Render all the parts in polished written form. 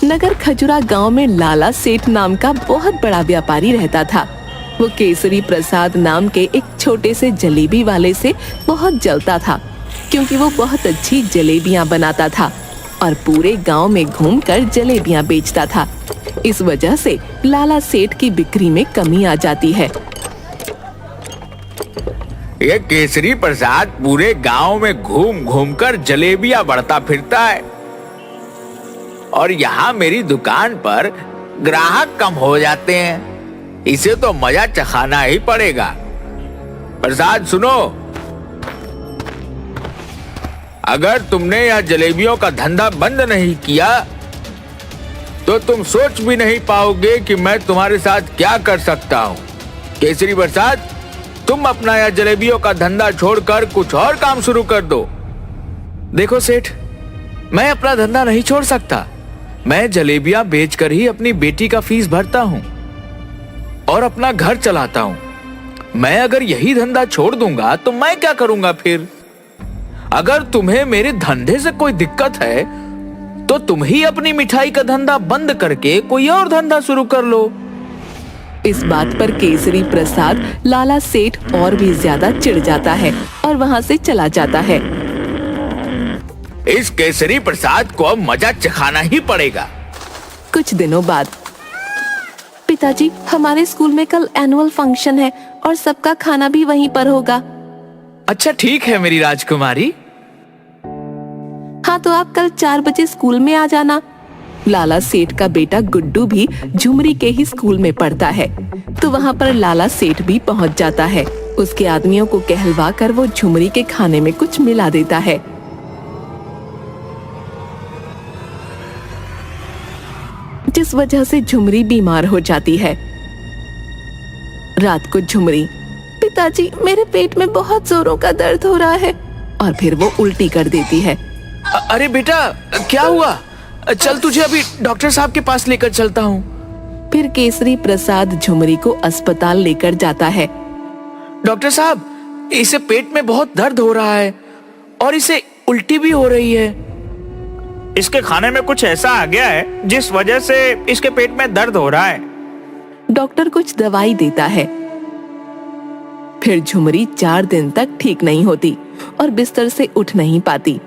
नगर खजुरा गांव में लाला सेठ नाम का बहुत बड़ा व्यापारी रहता था। वो केसरी प्रसाद नाम के एक छोटे से जलेबी वाले से बहुत जलता था, क्योंकि वो बहुत अच्छी जलेबियां बनाता था और पूरे गांव में घूमकर जलेबियां बेचता था। इस वजह से लाला सेठ की बिक्री में कमी आ जाती है। ये केसरी प्रसाद पूरे गांव में घूम घूम कर जलेबियां बढ़ता फिरता है और यहाँ मेरी दुकान पर ग्राहक कम हो जाते हैं। इसे तो मजा चखाना ही पड़ेगा। प्रसाद सुनो, अगर तुमने यह जलेबियों का धंधा बंद नहीं किया तो तुम सोच भी नहीं पाओगे कि मैं तुम्हारे साथ क्या कर सकता हूँ। केसरी प्रसाद, तुम अपना यह जलेबियों का धंधा छोड़कर कुछ और काम शुरू कर दो। देखो सेठ, मैं अपना धंधा नहीं छोड़ सकता। मैं जलेबियां बेचकर ही अपनी बेटी का फीस भरता हूँ और अपना घर चलाता हूँ। मैं अगर यही धंधा छोड़ दूंगा तो मैं क्या करूंगा फिर? अगर तुम्हें मेरे धंधे से कोई दिक्कत है तो तुम ही अपनी मिठाई का धंधा बंद करके कोई और धंधा शुरू कर लो। इस बात पर केसरी प्रसाद लाला सेठ और भी ज्यादा चिढ़ जाता है और वहाँ से चला जाता है। इस केसरी प्रसाद को अब मजा चखाना ही पड़ेगा। कुछ दिनों बाद, पिताजी, हमारे स्कूल में कल एनुअल फंक्शन है और सबका खाना भी वहीं पर होगा। अच्छा ठीक है मेरी राजकुमारी। हाँ, तो आप कल 4 बजे स्कूल में आ जाना। लाला सेठ का बेटा गुड्डू भी झुमरी के ही स्कूल में पढ़ता है, तो वहाँ पर लाला सेठ भी पहुँच जाता है। उसके आदमियों को कहलवा कर वो झुमरी के खाने में कुछ मिला देता है। जिस वजह से झुमरी बीमार हो जाती है। रात को झुमरी, पिताजी, मेरे पेट में बहुत जोरों का दर्द हो रहा है, और फिर वो उल्टी कर देती है। अरे बेटा, क्या हुआ? चल तुझे अभी डॉक्टर साहब के पास लेकर चलता हूँ। फिर केसरी प्रसाद झुमरी को अस्पताल लेकर जाता है। डॉक्टर साहब, इसे पेट में बहुत दर्द हो रहा है और इसे उल्टी भी हो रही है। इसके खाने में कुछ ऐसा आ गया है जिस वजह से इसके पेट में दर्द हो रहा है। डॉक्टर कुछ दवाई देता है। फिर झुमरी 4 दिन तक ठीक नहीं होती और बिस्तर से उठ नहीं पाती।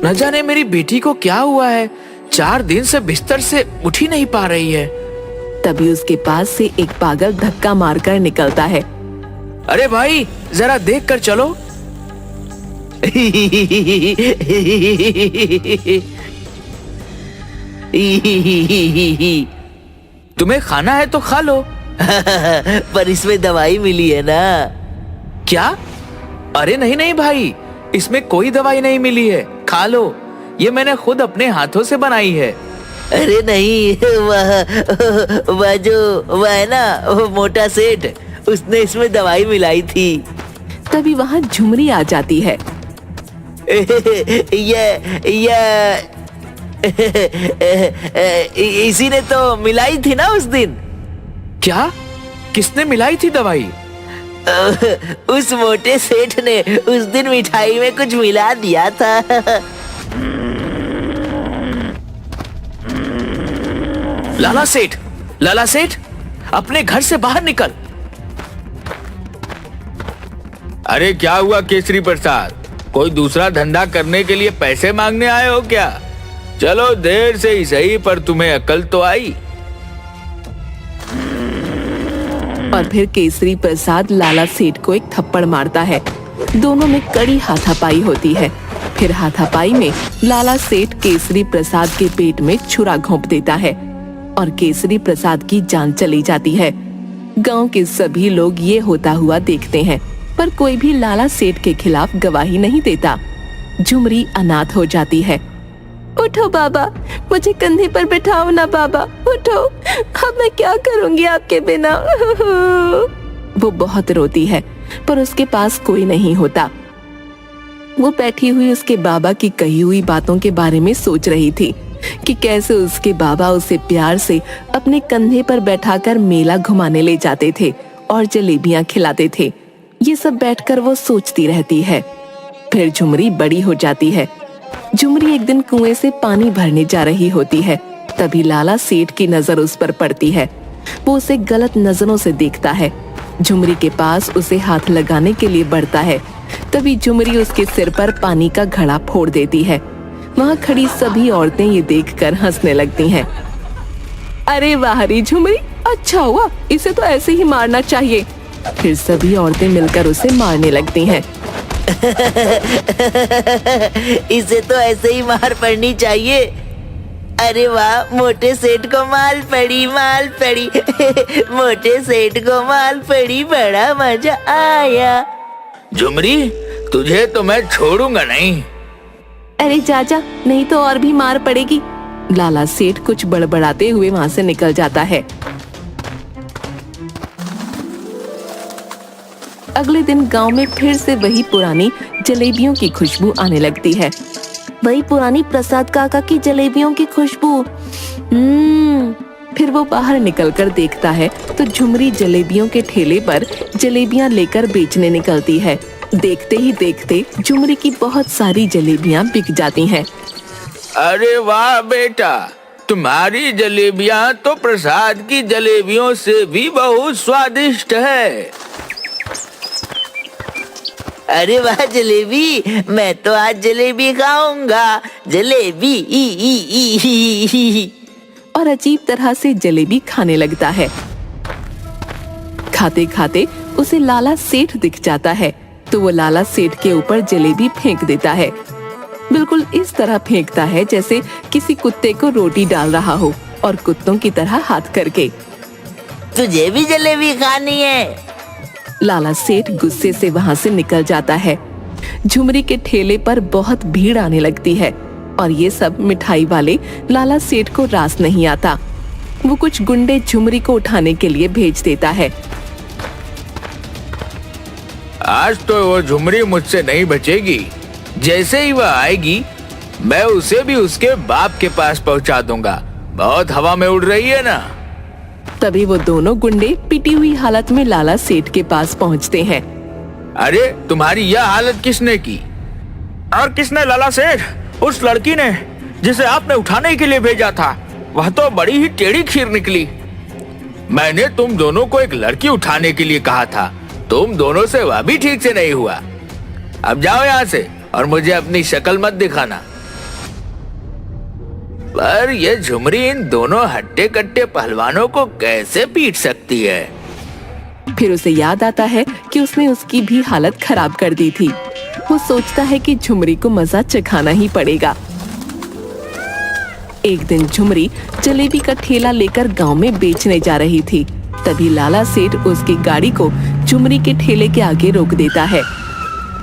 न जाने मेरी बेटी को क्या हुआ है, 4 दिन से बिस्तर से उठ ही नहीं पा रही है। तभी उसके पास से एक पागल धक्का मारकर निकलता है। अरे भाई, जरा देख कर चलो। तुम्हें खाना है तो खा लो। पर इसमें दवाई मिली है ना? क्या? अरे नहीं नहीं भाई, इसमें कोई दवाई नहीं मिली है, खा लो। ये मैंने खुद अपने हाथों से बनाई है। अरे नहीं, वह है ना, वो मोटा सेठ, उसने इसमें दवाई मिलाई थी। तभी वहाँ झुमरी आ जाती है। इसी ने तो मिलाई थी ना उस दिन। क्या? किसने मिलाई थी दवाई? उस मोटे सेठ ने उस दिन मिठाई में कुछ मिला दिया था। लाला सेठ, लाला सेठ, अपने घर से बाहर निकल। अरे क्या हुआ केसरी प्रसाद? कोई दूसरा धंधा करने के लिए पैसे मांगने आए हो क्या? चलो, देर से ही सही, पर तुम्हें अकल तो आई। और फिर केसरी प्रसाद लाला सेठ को एक थप्पड़ मारता है। दोनों में कड़ी हाथापाई होती है। फिर हाथापाई में लाला सेठ केसरी प्रसाद के पेट में छुरा घोंप देता है और केसरी प्रसाद की जान चली जाती है। गांव के सभी लोग ये होता हुआ देखते हैं, पर कोई भी लाला सेठ के खिलाफ गवाही नहीं देता। झुमरी अनाथ हो जाती है। उठो बाबा, मुझे कंधे पर बैठाओ ना बाबा, उठो, अब मैं क्या करूंगी आपके बिना। वो बहुत रोती है, पर उसके पास कोई नहीं होता। वो बैठी हुई उसके बाबा की कही हुई बातों के बारे में सोच रही थी कि कैसे उसके बाबा उसे प्यार से अपने कंधे पर बैठाकर मेला घुमाने ले जाते थे और जलेबियां खिलाते थे। ये सब बैठकर वो सोचती रहती है। फिर झुमरी बड़ी हो जाती है झुमरी एक दिन कुएं से पानी भरने जा रही होती है। तभी लाला सेठ की नजर उस पर पड़ती है। वो उसे गलत नजरों से देखता है। झुमरी के पास उसे हाथ लगाने के लिए बढ़ता है। तभी झुमरी उसके सिर पर पानी का घड़ा फोड़ देती है। वहाँ खड़ी सभी औरतें ये देखकर हंसने लगती हैं। अरे वाह रे झुमरी, अच्छा हुआ, इसे तो ऐसे ही मारना चाहिए। फिर सभी औरतें मिलकर उसे मारने लगती हैं। इसे तो ऐसे ही मार पड़नी चाहिए। अरे वाह, मोटे सेठ को माल पड़ी, माल पड़ी। मोटे सेठ को माल पड़ी, बड़ा मजा आया। झुमरी, तुझे तो मैं छोड़ूंगा नहीं। अरे चाचा, नहीं तो और भी मार पड़ेगी। लाला सेठ कुछ बड़बड़ाते हुए वहाँ से निकल जाता है। अगले दिन गांव में फिर से वही पुरानी जलेबियों की खुशबू आने लगती है। वही पुरानी प्रसाद काका की जलेबियों की खुशबू। फिर वो बाहर निकलकर देखता है तो झुमरी जलेबियों के ठेले पर जलेबियां लेकर बेचने निकलती है। देखते ही देखते झुमरी की बहुत सारी जलेबियां बिक जाती हैं। अरे वाह बेटा, तुम्हारी जलेबियां तो प्रसाद की जलेबियों से भी बहुत स्वादिष्ट है। अरे वाह जलेबी, मैं तो आज जलेबी खाऊंगा। जलेबी ई ई ई ई ई। और अजीब तरह से जलेबी खाने लगता है। खाते खाते उसे लाला सेठ दिख जाता है तो वो लाला सेठ के ऊपर जलेबी फेंक देता है। बिल्कुल इस तरह फेंकता है जैसे किसी कुत्ते को रोटी डाल रहा हो, और कुत्तों की तरह हाथ करके। तुझे भी जलेबी खानी है? लाला सेठ गुस्से से वहाँ से निकल जाता है। झुमरी के ठेले पर बहुत भीड़ आने लगती है और ये सब मिठाई वाले लाला सेठ को रास नहीं आता। वो कुछ गुंडे झुमरी को उठाने के लिए भेज देता है। आज तो वो झुमरी मुझसे नहीं बचेगी। जैसे ही वह आएगी, मैं उसे भी उसके बाप के पास पहुंचा दूंगा। बहुत हवा में उड़ रही है ना। तभी वो दोनों गुंडे पिटी हुई हालत में लाला सेठ के पास पहुंचते हैं। अरे तुम्हारी यह हालत किसने की? और किसने लाला सेठ? उस लड़की ने, जिसे आपने उठाने के लिए भेजा था। वह तो बड़ी ही टेढ़ी खीर निकली। मैंने तुम दोनों को एक लड़की उठाने के लिए कहा था। तुम दोनों से वह भी ठीक से नहीं हुआ। अब जाओ यहाँ से और मुझे अपनी शक्ल मत दिखाना। पर यह झुमरी इन दोनों हट्टे कट्टे पहलवानों को कैसे पीट सकती है? फिर उसे याद आता है कि उसने उसकी भी हालत खराब कर दी थी। वो सोचता है कि झुमरी को मजा चखाना ही पड़ेगा। एक दिन झुमरी जलेबी का ठेला लेकर गांव में बेचने जा रही थी। तभी लाला सेठ उसकी गाड़ी को झुमरी के ठेले के आगे रोक देता है।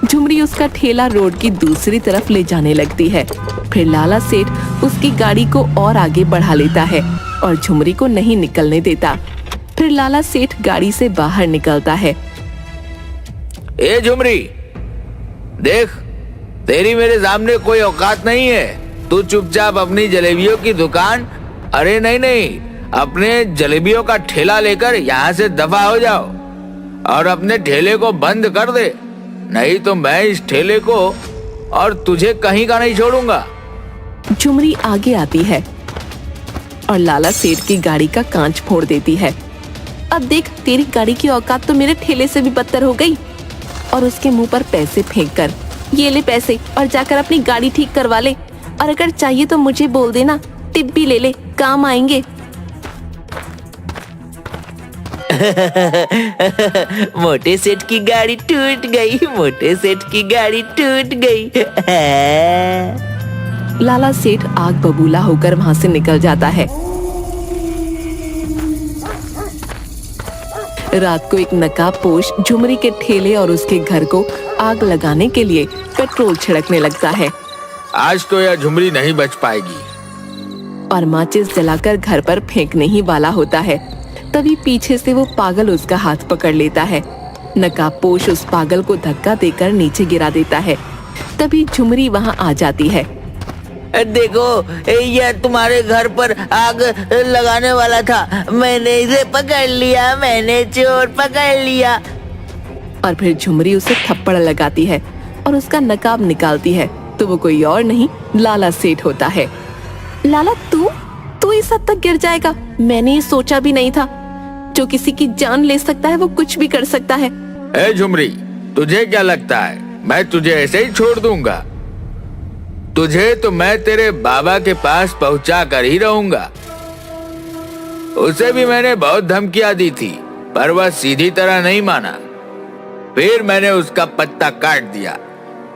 झुमरी उसका ठेला रोड की दूसरी तरफ ले जाने लगती है। फिर लाला सेठ उसकी गाड़ी को और आगे बढ़ा लेता है और झुमरी को नहीं निकलने देता। फिर लाला सेठ गाड़ी से बाहर निकलता है। ए झुमरी, देख, तेरी मेरे सामने कोई औकात नहीं है। तू चुपचाप अपनी जलेबियों की दुकान, अरे नहीं, अपने जलेबियों का ठेला लेकर यहाँ से दफा हो जाओ और अपने ठेले को बंद कर दे। नहीं तो मैं इस ठेले को और तुझे कहीं का नहीं छोड़ूंगा। झुमरी आगे आती है और लाला सेठ की गाड़ी का कांच फोड़ देती है। अब देख, तेरी गाड़ी की औकात तो मेरे ठेले से भी बदतर हो गई। और उसके मुंह पर पैसे फेंककर, ये ले पैसे और जाकर अपनी गाड़ी ठीक करवा ले। और अगर चाहिए तो मुझे बोल देना, टिप भी ले ले, काम आएंगे। मोटे सेठ की गाड़ी टूट गई, मोटे सेठ की गाड़ी टूट गई। लाला सेठ आग बबूला होकर वहाँ से निकल जाता है। रात को एक नकाबपोश झुमरी के ठेले और उसके घर को आग लगाने के लिए पेट्रोल छिड़कने लगता है। आज तो यह झुमरी नहीं बच पाएगी। और माचिस जलाकर घर पर फेंकने ही वाला होता है। तभी पीछे से वो पागल उसका हाथ पकड़ लेता है। नकाबपोश उस पागल को धक्का देकर नीचे गिरा देता है। तभी झुमरी वहाँ आ जाती है। देखो, यह तुम्हारे घर पर आग लगाने वाला था। मैंने इसे पकड़ लिया, मैंने चोर पकड़ लिया। और फिर झुमरी उसे थप्पड़ लगाती है और उसका नकाब निकालती है तो वो कोई और नहीं लाला सेठ होता है। लाला तू इस हद तक गिर जाएगा, मैंने ये सोचा भी नहीं था। जो किसी की जान ले सकता है वो कुछ भी कर सकता है। ए झुमरी, तुझे क्या लगता है मैं तुझे ऐसे ही छोड़ दूंगा? तुझे तो मैं तेरे बाबा के पास पहुंचा कर ही रहूंगा। उसे भी मैंने बहुत धमकियां दी थी, पर वह सीधी तरह नहीं माना। फिर मैंने उसका पत्ता काट दिया,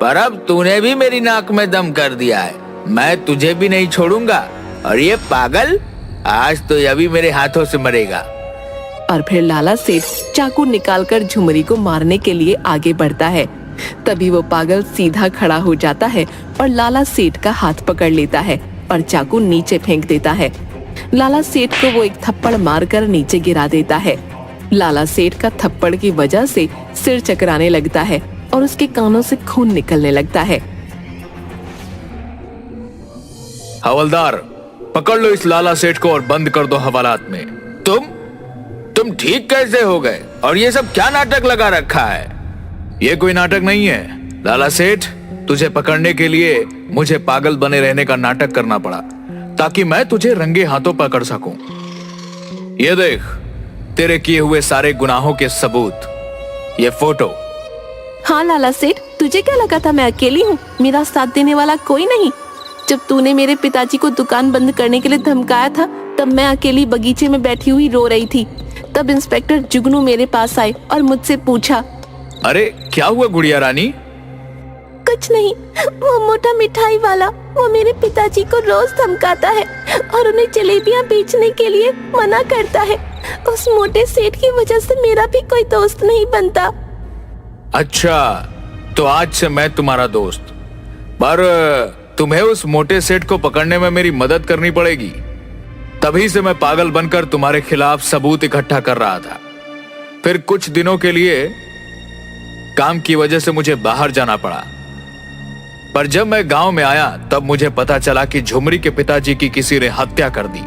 पर अब तूने भी मेरी नाक में दम कर दिया है। मैं तुझे भी नहीं छोड़ूंगा। और ये पागल, आज तो यह भी मेरे हाथों से मरेगा। और फिर लाला सेठ चाकू निकालकर झुमरी को मारने के लिए आगे बढ़ता है। तभी वो पागल सीधा खड़ा हो जाता है और लाला सेठ का हाथ पकड़ लेता है और चाकू नीचे फेंक देता है। लाला सेठ को वो एक थप्पड़ मारकर नीचे गिरा देता है। लाला सेठ का थप्पड़ की वजह से सिर चकराने लगता है और उसके कानों से खून निकलने लगता है। हवलदार, पकड़ लो इस लाला सेठ को और बंद कर दो हवालात में। तुम ठीक कैसे हो गए? और ये सब क्या नाटक लगा रखा है? ये कोई नाटक नहीं है लाला सेठ। तुझे पकड़ने के लिए मुझे पागल बने रहने का नाटक करना पड़ा, ताकि मैं तुझे रंगे हाथों पकड़ सकूं। ये देख, तेरे किए हुए सारे गुनाहों के सबूत, ये फोटो। हाँ लाला सेठ, तुझे क्या लगा था मैं अकेली हूँ? मेरा साथ देने वाला कोई नहीं। जब तूने मेरे पिताजी को दुकान बंद करने के लिए धमकाया था, तब मैं अकेली बगीचे में बैठी हुई रो रही थी। तब इंस्पेक्टर जुगनू मेरे पास आए और मुझसे पूछा। अरे क्या हुआ गुड़िया रानी? कुछ नहीं, वो मोटा मिठाई वाला, वो मेरे पिताजी को रोज धमकाता है और उन्हें जलेबियां बेचने के लिए मना करता है। उस मोटे सेठ की वजह से मेरा भी कोई दोस्त नहीं बनता। अच्छा, तो आज से मैं तुम्हारा दोस्त। पर तुम्हें उस मोटे सेठ को पकड़ने में मेरी मदद करनी पड़ेगी। तभी से मैं पागल बनकर तुम्हारे खिलाफ सबूत इकट्ठा कर रहा था। फिर कुछ दिनों के लिए काम की वजह से मुझे बाहर जाना पड़ा। पर जब मैं गांव में आया तब मुझे पता चला कि झुमरी के पिताजी की किसी ने हत्या कर दी।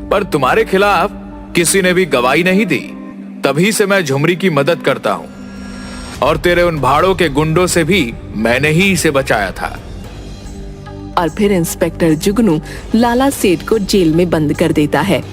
पर तुम्हारे खिलाफ किसी ने भी गवाही नहीं दी। तभी से मैं झुमरी की मदद करता हूं, और तेरे उन भाड़ों के गुंडों से भी मैंने ही इसे बचाया था। और फिर इंस्पेक्टर जुगनू लाला सेठ को जेल में बंद कर देता है।